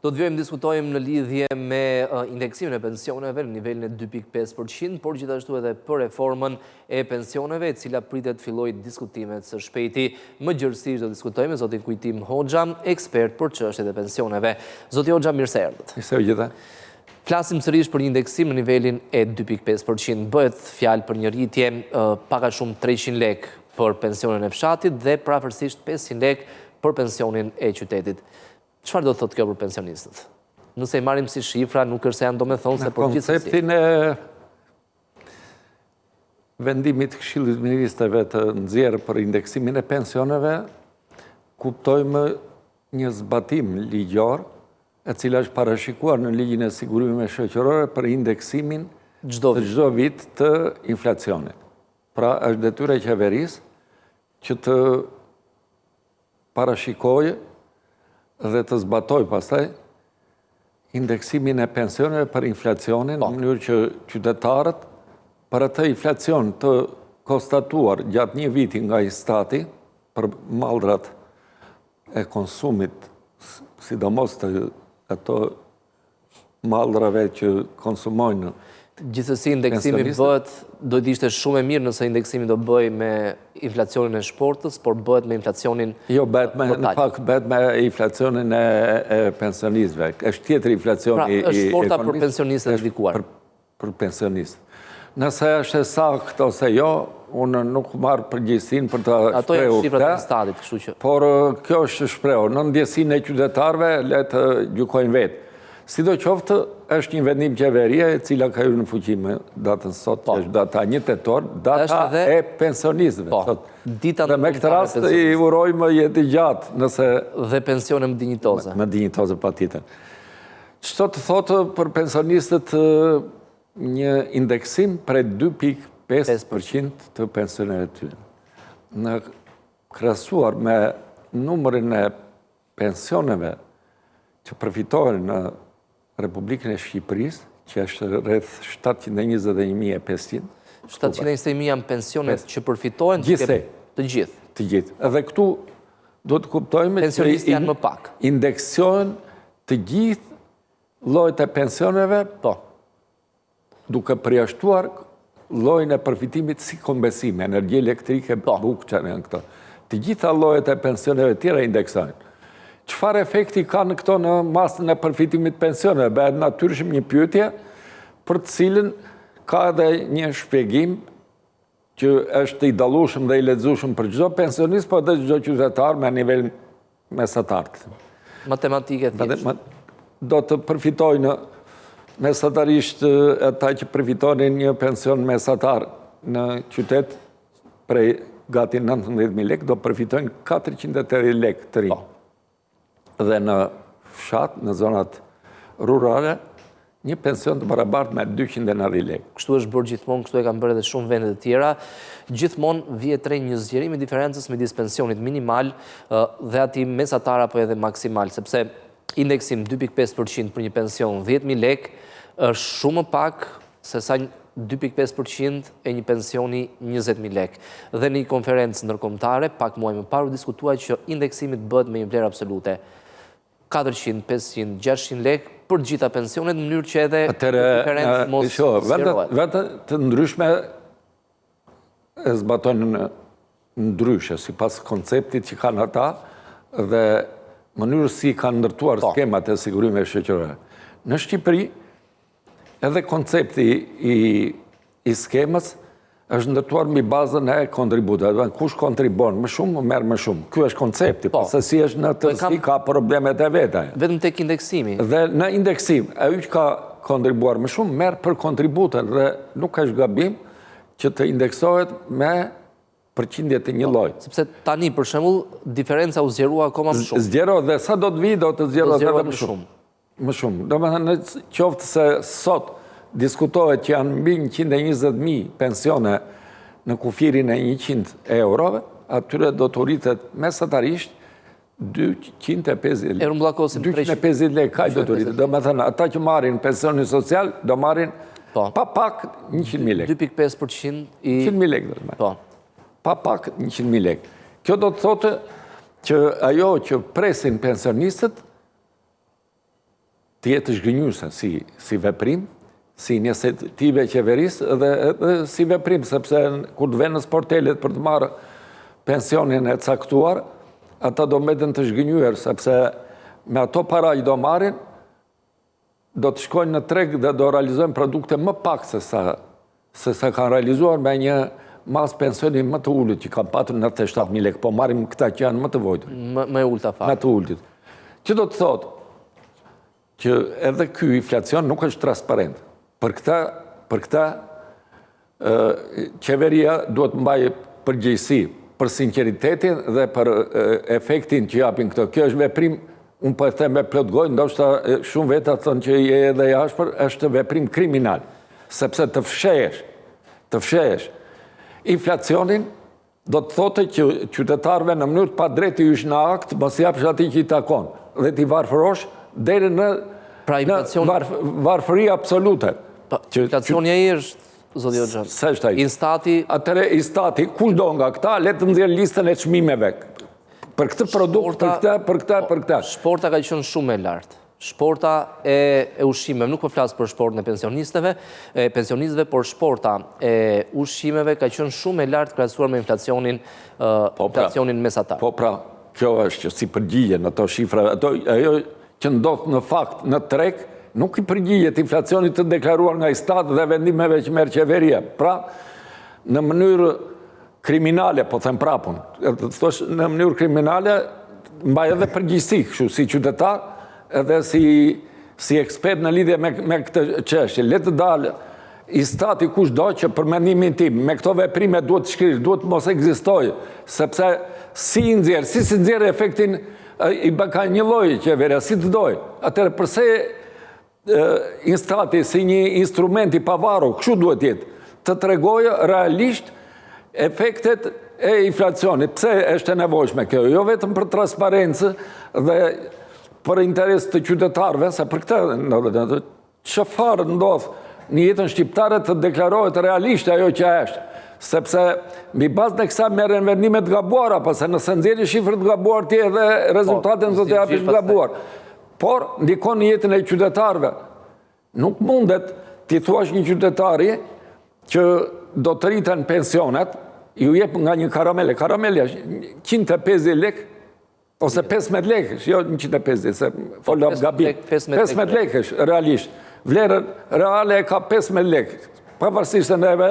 Do të vjojmë diskutojmë në lidhje me indeksimin e pensioneve në nivelin e 2.5%, por gjithashtu edhe për reformën e pensioneve, e cila pritet filloj diskutimet së shpejti. Më gjërësisht do diskutojmë me zotin Kujtim Hoxha, ekspert për çështjet e pensioneve. Zoti Hoxha, mirë se erdhët. Mirë se u gjitha. Flasim sërish për një indeksim në nivelin e 2.5%. Bëhet fjalë për një rritje paka shumë 300 lek për pensionin e fshatit dhe prafërsisht 500 lek për pensionin e qytetit. Çfarë do të thotë kjo për pensionistët? Nëse i marrim si shifra, nuk është se janë do me thonë se për gjithësisi. Në konceptin e vendimit Këshillit të Ministrave të nxjerrë për indeksimin e pensioneve, kuptojmë një zbatim ligjor, e cila është parashikuar në ligjin e sigurimeve shoqërore për indeksimin të çdo vit të inflacionit. Pra, është detyra e qeverisë që të parashikojë dhe të zbatoj pastaj indeksimin e pensioneve për inflacionin, në mënyrë që qytetarët për atë inflacion të konstatuar gjatë një viti nga i stati për mallrat e konsumit, sidomos të ato mallrave që konsumojnë. Gjithsesi indeksimi bëhet, do të ishte shumë e mirë nëse indeksimi do bëj me inflacionin e shportës, por bëhet me inflacionin Jo, në fakt bëhet me inflacionin e pensionistëve. Është tjetër inflacioni i ekonomisë. Pra, është shporta për pensionistët ndikuar. Për pensionistë. Nëse është e saktë ose jo, unë nuk marr përgjegjësinë për ta shprehur. Ato janë shifrat e statit, kështu që. Por kjo është shprehur në ndjesinë e qytetarëve, le të gjykojnë vetë. Sidoqoftë, është një vendim qeverie e cila ka hyrë në fuqi me datën sot, që është data 1 tetor, data e pensionistëve. Dhe me këtë rast i urojmë jetë gjatë nëse... Dhe pensione më dinjitoze. Më dinjitoze patjetër. Çto të thotë për pensionistët një indeksim prej 2.5% të pensioneve të tyre. Në krahasuar me numrin e pensioneve që përfitojnë në Republikën e Shqipërisë, që është rreth 721.500. 721.000 janë pensionet që përfitojnë të gjithë. Të gjithë. Edhe këtu do të kuptojmë pensionistë janë më pak. Indeksion të gjithë llojet e pensioneve, duke përjashtuar llojin e përfitimit si kombësime, energji elektrike, bukë, çfarë janë këto. Të gjitha llojet e pensioneve tjera indeksojnë. Çfarë efekti ka në këto në masën e përfitimit pensioneve? Bëhet natyrshëm një pyetje për të cilën ka edhe një shpjegim që është i dallueshëm dhe i lexueshëm për çdo pensionist, por edhe çdo qytetar me nivel mesatar. Matematike thjesht. Do të përfitojnë mesatarisht ata që përfitonin një pension mesatar në qytet prej gati 19.000 lek, do përfitojnë 480 lek të rinj. Dhe në fshat, në zonat rurale, një pension të barabartë me 290 lek. Kështu është bërë gjithmonë, kështu e kanë bërë edhe shumë vendet të tjera. Gjithmonë vjet re një zgjerim i diferencës midis pensionit minimal dhe atij mesatar apo edhe maksimal, sepse indeksim 2.5% për një pension 10.000 lek është shumë më pak se sa 2.5% e një pensioni 20.000 lek. Dhe në një konferencë ndërkombëtare, pak muaj më parë, u diskutua që indeksimit bëhet me një vlerë absolute. 400, 500, 600 lek për gjitha pensionet, në mënyrë që edhe diferencë mos zgjerohet. Vete të ndryshme e zbatojnë ndryshe, sipas konceptit që kanë ata dhe mënyrës si kanë ndërtuar skemat e sigurimeve shoqërore. Në Shqipëri, edhe koncepti i skemës është ndërtuar mbi bazën e kontributeve. Kush kontribon më shumë, merr më shumë. Ky është koncepti, pse si është në tërësi ka problemet e veta. Vetëm tek indeksimi. Dhe në indeksim, ai që ka kontribuar më shumë merr për kontributën dhe nuk ka gabim që të indeksohet me përqindjet e një lloji. Sepse tani për shembull diferenca u zgjerua akoma më shumë. Zgjerohet dhe sa do të vi do të zgjerohet edhe më shumë. Më shumë. Domethënë qoftë se sot diskutohet që janë mbi 120.000 pensione në kufirin e 100 eurove, atyre do të rritet mesatarisht 250 lek. 250 lek, kaj do të rritet. Do me thënë, ata që marrin pensionin social, do marrin pa pak 100.000 lek. 2.5% i... 100.000 lek do të marrin. Pa pak 100.000 lek. Kjo do të thotë që ajo që presin pensionistët të jetë zhgënjyese si veprim, si iniciative qeverisë dhe si veprim, sepse kur të venë në sportelet për të marrë pensionin e caktuar, ata do mbeten të zhgënjyer, sepse me ato para i do marrin, do të shkojnë në treg dhe do realizojnë produkte më pak se sa kanë realizuar me një mas pensioni më të ullit, që kanë patur 97.000 lekë, po marrim këta që janë më të vojtur. Me ulta fakt. Me të ullit. Që do të thotë që edhe ky inflacion nuk është transparent. Për këta qeveria duhet mbajë përgjegjësi për sinqeritetin dhe për efektin që japin këto. Kjo është veprim, unë po e them me plot gojë, ndoshta shumë veta thonë që je edhe i ashpër, është veprim kriminal, sepse të fshehesh inflacionin, do të thotë që qytetarëve në mënyrë të padrejtë ish në akt, mos japësh atij që i takon, dhe ti varfërosh deri në varfëri absolute. Inflacioni ai është, zoti Hoxha. Sa është ai? Instati. Atëre Instati, kushdo nga këta, le të nxjerr listën e çmimeve. Për këtë produkt, për këtë. Shporta ka qenë shumë e lartë. Shporta e ushqimeve, nuk po flas për shportën e pensionistëve, por shporta e ushqimeve ka qenë shumë e lartë krahasuar me inflacionin mesatar. Po pra, kjo është që si përgjigje në ato shifra, ajo që ndodh në fakt në treg, nuk i përgjigjet inflacionit të deklaruar nga Stat dhe vendimeve që merr qeveria. Pra, në mënyrë kriminale, po them prapun, thosh në mënyrë kriminale, mbaj edhe përgjegjësi, kështu si qytetar, edhe si ekspert në lidhje me këtë çështje. Le të dalë i Stati kushdo që për mendimin tim, me këto veprime duhet të shkrirë, duhet mos ekzistojë, sepse si nxjerr efektin i bë ka një lloj qeveria, si të dojë. Atëherë përse Instati si një instrument i pavarur, kështu duhet jetë, të tregojë realisht efektet e inflacionit. Pse është e nevojshme kjo? Jo vetëm për transparencë dhe për interes të qytetarëve, se për këtë çfarë ndodh në jetën shqiptare të deklarohet realisht ajo që është, sepse mbi bazë të kësaj merren vendime të gabuara, pse nëse nxjerrë shifrat të gabuar ti edhe rezultatet do të japësh të gabuar. Por ndikon në jetën e qytetarëve. Nuk mundet ti thuash një qytetari që do të rriten pensionet, ju jep nga një karamele. Karamele është 150 lekë ose 15 lekë, jo 150, se folëm gabim. 15 lekë është realisht. Vlerën reale ka 15 lekë. Pavarësisht se neve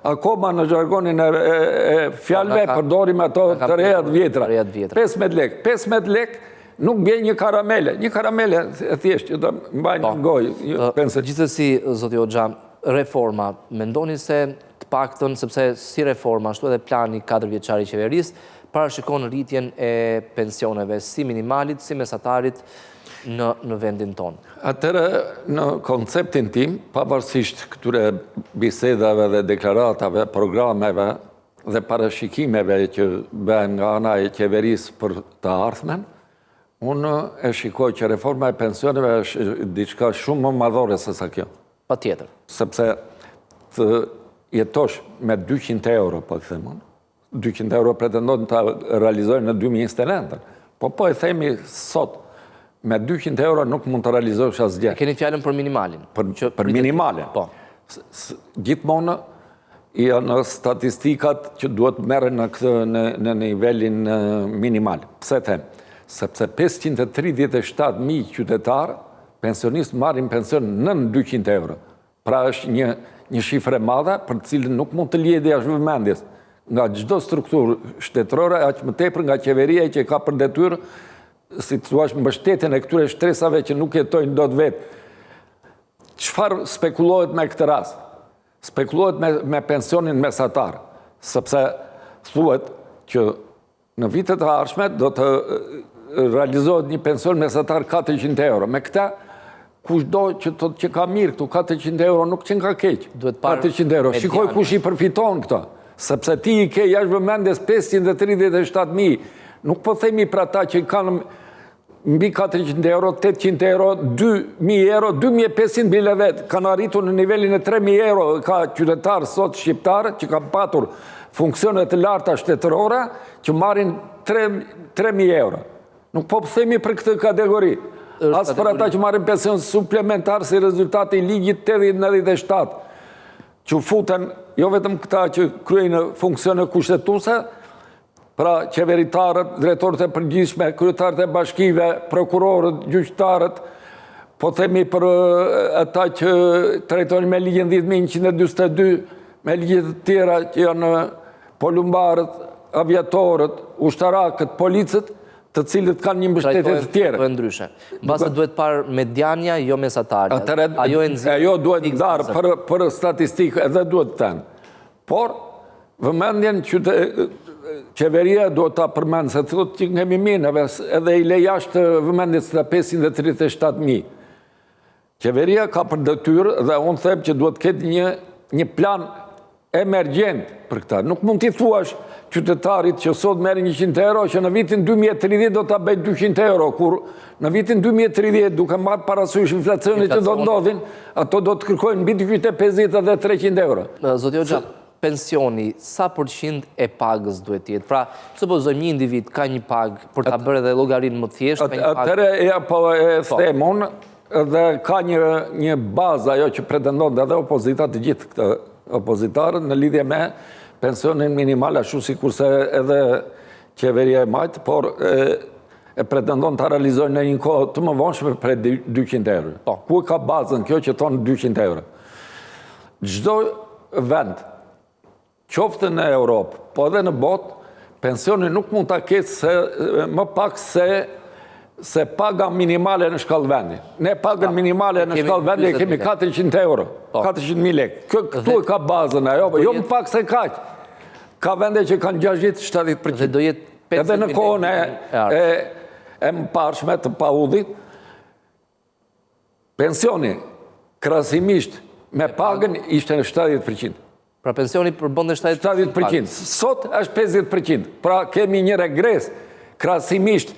akoma në jargonin e fjalëve përdorim ato të reja të vjetra. 15 lekë. 15 lekë nuk bje një karamele. Një karamele e thjesht që do mbajnë në gojë. Gjithsesi, zoti Hoxha, reforma, mendoni se të paktën, sepse si reforma, ashtu edhe plani 4 vjeçar i qeverisë, parashikon rritjen e pensioneve, si minimalit, si mesatarit në vendin tonë? Atëre, në konceptin tim, pavarësisht këtyre bisedave dhe deklaratave, programeve dhe parashikimeve që bëhen nga ana e qeverisë për të ardhmen, unë e shikoj që reforma e pensioneve është diçka shumë më madhore se sa kjo. Patjetër. Sepse të jetosh me 200 euro, po të them unë, 200 euro pretendojnë të realizojnë në 2029. Po e themi sot, me 200 euro nuk mund të realizosh asgjë. Keni fjalën për minimalin? Për minimalin. Po. Gjithmonë janë statistikat që duhet merren në nivelin minimal. Pse them? Sepse 537.000 qytetarë pensionistë marrin pension nën 200 euro. Pra është një shifre madhe për të cilën nuk mund të lihet jashtë vëmendjes nga çdo strukturë shtetërore, aq më tepër nga qeveria që ka për detyrë, si të thuash, mbështetjen e këtyre shtresave që nuk jetojnë dot vetë. Çfarë spekulohet me këtë rast? Spekulohet me pensionin mesatar, sepse thuhet që në vitet e ardhshme do të realizohet një pension mesatar 400 euro. Me këta, kushdo që thotë që ka mirë këtu 400 euro nuk që nga keq. 400 euro. Shikoj kush i përfiton këto. Sepse ti i ke jashtë vëmendjes 537.000. Nuk po themi për ata që kanë mbi 400 euro, 800 euro, 2.000 euro, 2.500 bile vetë. Kanë arritur në nivelin e 3.000 euro. Ka qytetarë sot shqiptarë që kanë patur funksionet të larta shtetërore që marrin 3.000 euro. Nuk po themi për këtë kategori. As për ata që marrin pension suplementar si rezultati i ligjit 80-97, që futen jo vetëm këta që kryejnë funksione kushtetuese, pra qeveritarët, drejtorët e përgjithshme, kryetarët e bashkive, prokurorët, gjyqtarët, po themi për ata që trajtojnë me ligjin 10.142, me ligjet të tjera që janë polumbarët, aviatorët, ushtarakët, policët, të cilët kanë një mbështetje të tjera. Trajtojnë ndryshe. Mbase duhet parë mediania, jo mesatarja. Ajo duhet ndarë për statistikë edhe duhet të tenë. Por, vëmendjen që qeveria duhet ta përmendë, se thotë që kemi minëve, edhe i le jashtë vëmendjes të 537.000. Qeveria ka për detyrë dhe unë them që duhet ketë një plan emergjent për këta. Nuk mund t'i thuash qytetarit që sot merr 100 euro, që në vitin 2030 do t'a bëj 200 euro, kur në vitin 2030 duke marrë parasysh inflacionit që do ndodhin, ato do të kërkojnë mbi 250 dhe 300 euro. Zoti Hoxha, pensioni, sa përqind e pagës duhet jetë? Pra, supozojmë një individ ka një pagë për ta bërë edhe llogarinë më thjeshtë me një pagë. Atëre po e them unë, dhe ka një bazë ajo që pretendon edhe opozita, të gjithë këtë opozitarët në lidhje me pensionin minimal, ashtu sikurse edhe qeveria e majtë, por e pretendon të realizojnë në një kohë të më vonshme për 200 euro. Ku ka bazën kjo që thonë 200 euro? Çdo vend, qoftë në Europë, po edhe në botë, pensioni nuk mund ta ketë më pak se paga minimale në shkallë vendi. Ne pagën minimale në shkallë vendi kemi 400 euro, 400.000 lekë. Këtu e ka bazën ajo, jo më pak se kaq. Ka vende që kanë 60-70%. Edhe në kohën e mëparshme të paudhit, pensioni krahasimisht me pagën ishte në 70%. Pra pensioni përbën 70%. Sot është 50%. Pra kemi një regres krahasimisht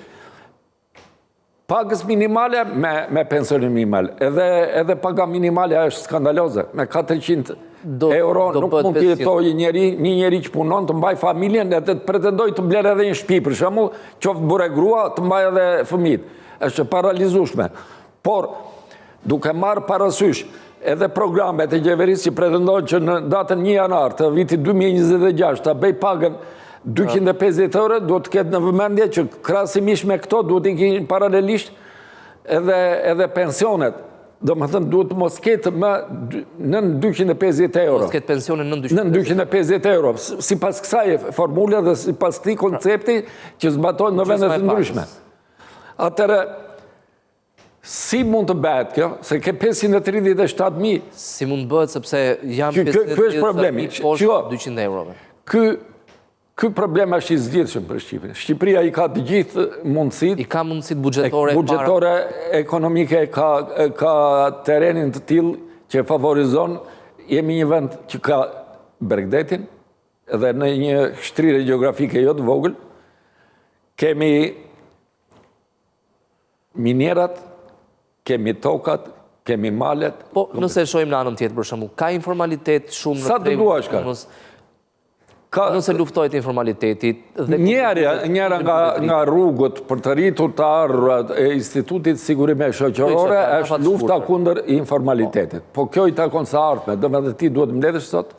pagës minimale me pensionin minimal. Edhe paga minimale është skandaloze. Me 400 euro nuk mund të jetojë një njeri që punon të mbaj familjen dhe të pretendoj të blerë edhe një shtëpi, për shembull, qoftë burë e grua, të mbaj edhe fëmijët. Është paralizueshme. Por, duke marrë parasysh edhe programet e qeverisë që pretendojnë që në datën 1 janar të vitit 2026 ta bëj pagën 250 euro, duhet të ketë në vëmendje që krahasimisht me këto duhet i kinë paralelisht edhe pensionet. Do më thënë duhet të mos ketë më nën 250 euro. Mos ketë pensionin nën 250 euro. Si pas kësaj formule dhe si pas këtij koncepti që zbatojnë në vendet të ndryshme. Atëre, si mund të bëhet kjo? Se ke 537.000. Si mund bëhet sepse janë 537.000 poshtë 200 eurove. Ky problem është i zgjidhshëm për Shqipërinë. Shqipëria i ka të gjithë mundësitë. I ka mundësitë buxhetore. Buxhetore, ekonomike, ka terrenin të tillë që favorizon. Jemi një vend që ka Bregdetin dhe në një shtrirje gjeografike jo të vogël. Kemi minerat, kemi tokat, kemi malet. Po, nëse shohim në anën tjetër për shembull, ka informalitet shumë në sa të duash ka. Nëse luftojt informalitetit... Njëra nga rrugët për të rritur të ardhurat e Institutit Sigurime Shoqërore është lufta kundër informalitetit. Po kjo i takon së ardhme, do me dhe ti duhet mbledhësh sot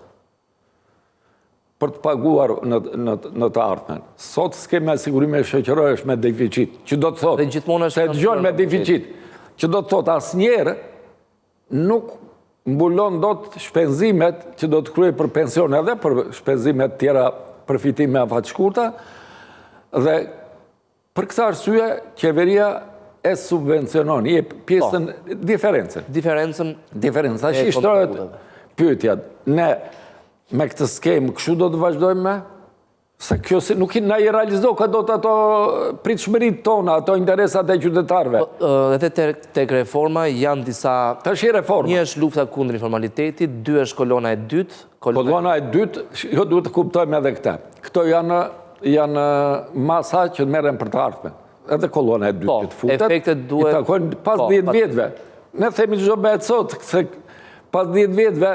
për të paguar në të ardhmen. Sot skema sigurime shoqërore është me deficit, që do të thotë, se dëgjon me deficit, që do të thotë asnjëherë nuk mbulon do të shpenzimet që do të kryej për pension edhe për shpenzimet tjera përfitime afatshkurta dhe për këtë arsye qeveria e subvencionon, je pjesën diferencën. Diferenca shishtrohet pyetjat. Ne me këtë skemë kështu do të vazhdojmë me? Se kjo nuk na i realizo ka do të ato pritshmërit tona, ato interesat e qytetarëve. Edhe tek reforma janë disa... Tash reforma. Një është lufta kundër informalitetit, dy është kolona e dytë. Kolona e dytë, jo duhet të kuptojmë edhe këta. Këto janë masa që merren për të ardhmen. Edhe kolona e dytë që të futet, efektet duhet... i takojnë pas 10 vjetëve. Ne themi çdo bëhet sot, se pas 10 vjetëve,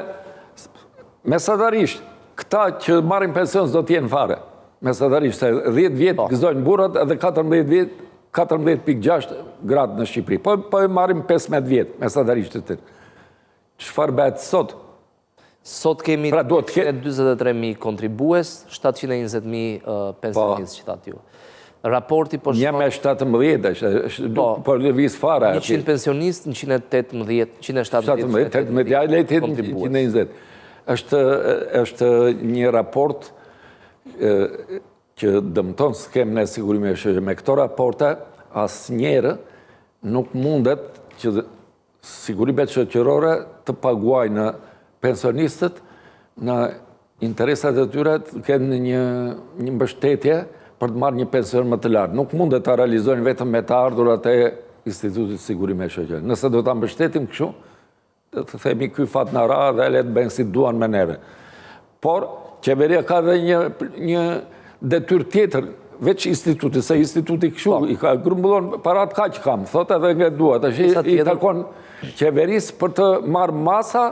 mesatarisht, këta që marrin pension do të jenë fare. Mesatarisht, se 10 vjetë gëzojnë burrat edhe 14 vjetë 14,6 gradë në Shqipëri. Po e marim 15 vjetë, mesatarisht të tërë. Çfarë bëhet sot? Sot kemi 43.000 kontribues, 720.000 pensionistë që thatë ju. Raporti po një me 17, po lëviz fara. 100 pensionistë, 117 120. Është një raport që dëmton skemën e sigurimit shoqëror. Me këto raporte, asnjëherë nuk mundet që sigurimet shoqërore të paguajnë pensionistët në interesat e tyre të kenë një mbështetje për të marrë një pension më të lartë. Nuk mundet ta realizojnë vetëm me të ardhurat e Institutit të Sigurimit Shoqëror. Nëse do ta mbështetim kështu, të themi ky fat na ra dhe le të bëjnë si duan me neve. Por qeveria ka dhe një detyrë tjetër, veç institutit, se instituti kështu i ka grumbullon parat kaq kam, thot edhe nga duat, i takon qeverisë për të marrë masa,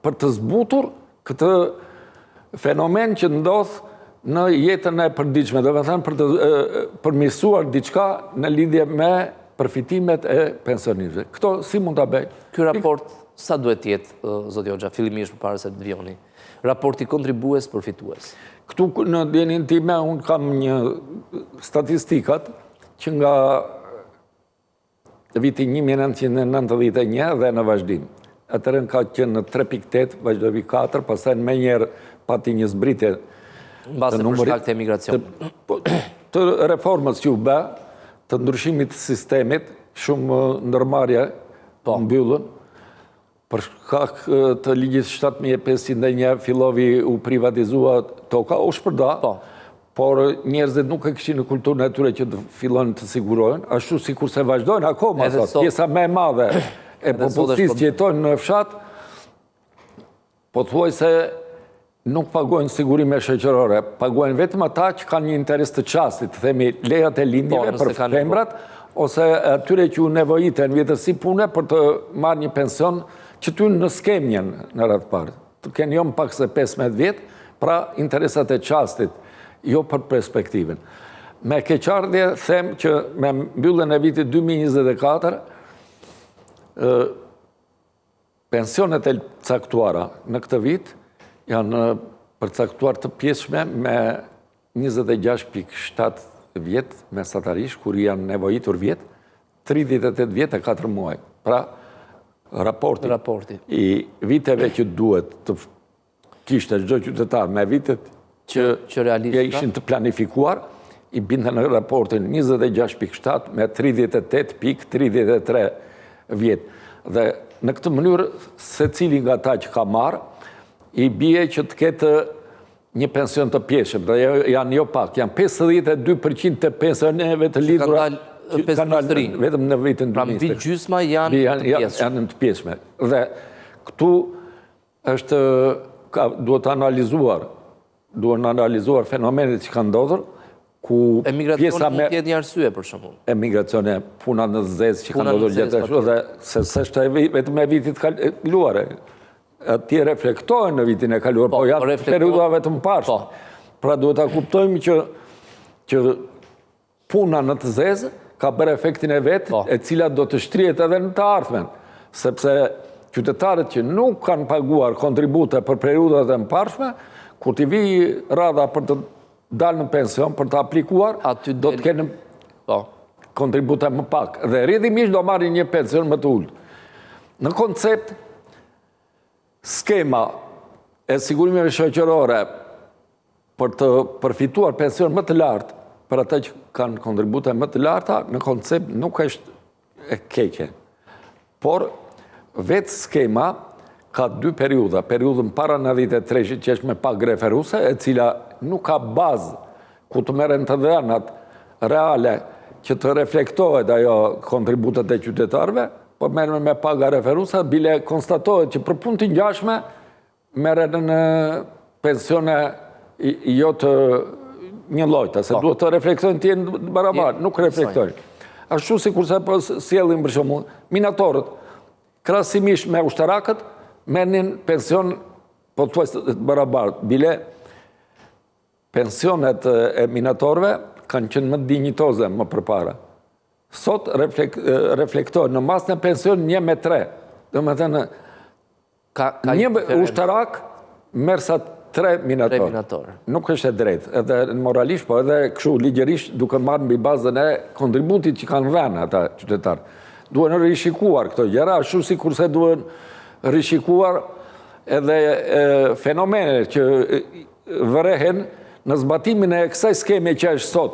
për të zbutur këtë fenomen që ndodh në jetën e përditshme, do të thënë për të përmirësuar diçka në lidhje me përfitimet e pensionistëve. Këto si mund ta bëj? Ky raport sa duhet të jetë, zoti Hoxha, fillimisht përpara se të vjoni? Raporti kontribues përfitues. Këtu në djenin time unë kam një statistikat që nga viti 1991 dhe në vazhdim. Atërën ka qenë në 3,8, vazhdovi 4, pastaj më njerë pati një zbritje mbase për shkak të emigracionit. Të reformës që u bë, të ndryshimit të sistemit, shumë ndërmarrje mbyllën, për shkak të ligjit 7501 fillovi u privatizua toka, u shpërda, por njerëzit nuk e kishin në kulturën e tyre që të fillojnë të sigurohen, ashtu sikur se vazhdojnë akoma sot, pjesa më e madhe e popullsisë që jetojnë në fshat, po thuaj se nuk pagojnë sigurime shoqërore, pagojnë vetëm ata që kanë një interes të çastit, të themi lejat e lindjeve për femrat, ose atyre që u nevojiten vjetërsi pune për të marrë një pension që ty në skemjen në ratë parë. Të kenë jo më pak se 15 vjetë, pra interesat e çastit, jo për perspektiven. Me keqardhje them që me mbylljen e vitit 2024, pensionet e caktuara në këtë vit janë përcaktuar të pjesshme me 26,7 vjetë mesatarisht, kur janë nevojitur vjetë, 38 vjetë e 4 muaj. Pra, raporti i viteve që duhet të kishte çdo qytetar me vitet që ishin të planifikuar, i binte në raportin 26,7 me 38,33 vjetë. Dhe në këtë mënyrë, secili nga ta që ka marrë, i bie që të ketë një pension të pjeshëm, dhe janë jo pak, janë 52% të pensioneve të lidhura vetëm në vitin 2023. Pra mbi gjysma janë të pjeshme. Dhe këtu është duhet analizuar fenomenet që kanë ndodhur, ku emigracioni mund të jetë një arsye për shembull. Emigracioni, puna në zezë që kanë ndodhur gjatë ashtu, dhe se s'është vetëm e vitit kaluar. Atje reflektohen në vitin e kaluar, po janë periudhave të mparshme. Pra duhet ta kuptojmë që puna në të zezë ka bërë efektin e vetë, e cila do të shtrihet edhe në të ardhmen, sepse qytetarët që nuk kanë paguar kontribute për periudhat e mparshme, kur t'i vi radha për të dalë në pension, për të aplikuar, do të kenë kontribute më pak. Dhe rrjedhimisht do marrin një pension më të ulët. Në koncept, skema e sigurimeve shoqërore për të përfituar pension më të lartë, për ata që kanë kontribute më të larta, në koncept nuk është e keqe. Por, vetë skema ka 2 periudha. Periudhën para 93 që është me pagë referuese, e cila nuk ka bazë ku të merren të dhënat reale që të reflektohet ajo kontributet e qytetarëve, po merren me paga referuese, bile konstatohet që për punë të ngjashme merren në pensione jo të një llojta, se duhet të reflektojnë të jenë barabartë, nuk reflektojnë. Ashtu sikur se sjellin për shembull minatorët, krahasimisht me ushtarakët, merrnin pension pothuajse barabartë. Bile pensionet e minatorëve kanë qenë më dinjitoze më përpara. sot reflektojnë në masën e pension 1/3. Dhe me thënë, një ushtarak merë sa 3 minator. Nuk është e drejtë, edhe moralisht, po edhe këshu ligjerisht duke marrë mbi bazën e kontributit që kanë vënë ata qytetarë. Duhen rishikuar këto gjëra, ashtu si kurse duhen rishikuar edhe fenomene që vërehen në zbatimin e kësaj skeme që është sot.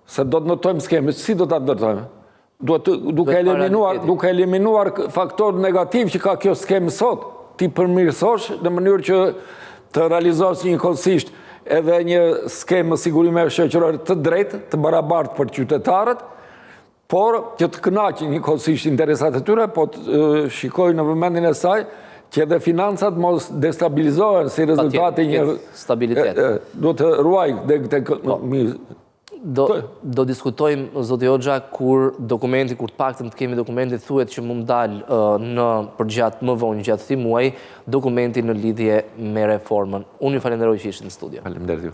Se do të notojmë skeme, si do të notojmë? Duke eliminuar faktor negativ që ka kjo skemë sot, ti përmirësosh në mënyrë që të realizosh një kohësisht edhe një skemë sigurime shoqërore të drejtë, të barabartë për qytetarët, por që të kënaqë një kohësisht interesat e tyre, po të shikojnë në vëmendjen e saj që edhe financat mos destabilizohen si rezultati një stabilitet. Do të ruaj Do diskutojmë, zoti Hoxha, kur të paktën të kemi dokumenti thuhet që mund dalë në përgjatë më vonë gjatë këtij muaji dokumenti në lidhje me reformën. Unë ju falenderoj që ishit në studio. Faleminderit ju.